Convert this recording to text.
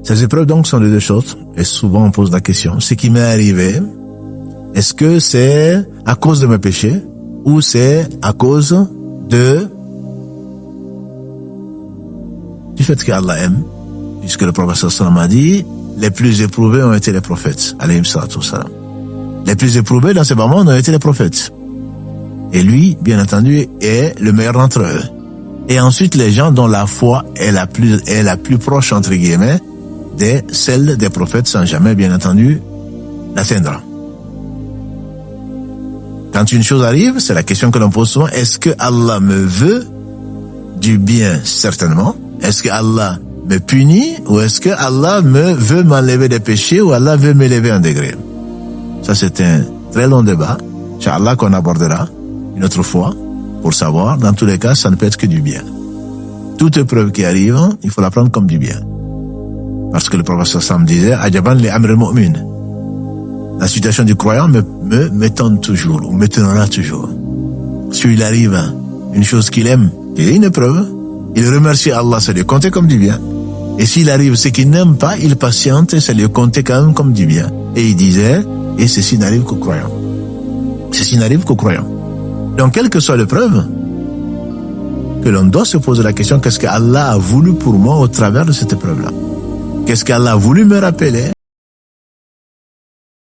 Ces épreuves donc sont de deux choses, et souvent on pose la question, ce qui m'est arrivé, est-ce que c'est à cause de mes péchés, ou c'est à cause du fait qu'Allah aime, puisque le prophète sallam a dit, les plus éprouvés ont été les prophètes, alayhim salatu wassalam. Les plus éprouvés dans ce moment ont été les prophètes. Et lui, bien entendu, est le meilleur d'entre eux. Et ensuite, les gens dont la foi est la plus proche, entre guillemets, de celle des prophètes sans jamais, bien entendu, l'atteindre. Quand une chose arrive, c'est la question que l'on pose souvent, est-ce que Allah me veut du bien? Certainement. Est-ce que Allah me punit, ou est-ce que Allah veut m'enlever des péchés, ou Allah veut m'élever un degré? Ça, c'est un très long débat, Inch'Allah, qu'on abordera une autre fois, pour savoir, dans tous les cas, ça ne peut être que du bien. Toute épreuve qui arrive, il faut la prendre comme du bien. Parce que le prophète Sam disait, Ajaban li amr al-mu'min. La situation du croyant m'étonne toujours, ou m'étonnera toujours. Si il arrive une chose qu'il aime, qui est une épreuve, il remercie Allah, ça lui compte comme du bien. Et s'il arrive ce qu'il n'aime pas, il patiente et ça lui compte quand même comme du bien. Et il disait, et ceci n'arrive qu'aux croyants. Ceci n'arrive qu'aux croyants. Donc, quelle que soit l'épreuve, que l'on doit se poser la question, qu'est-ce qu'Allah a voulu pour moi au travers de cette épreuve-là? Qu'est-ce qu'Allah a voulu me rappeler?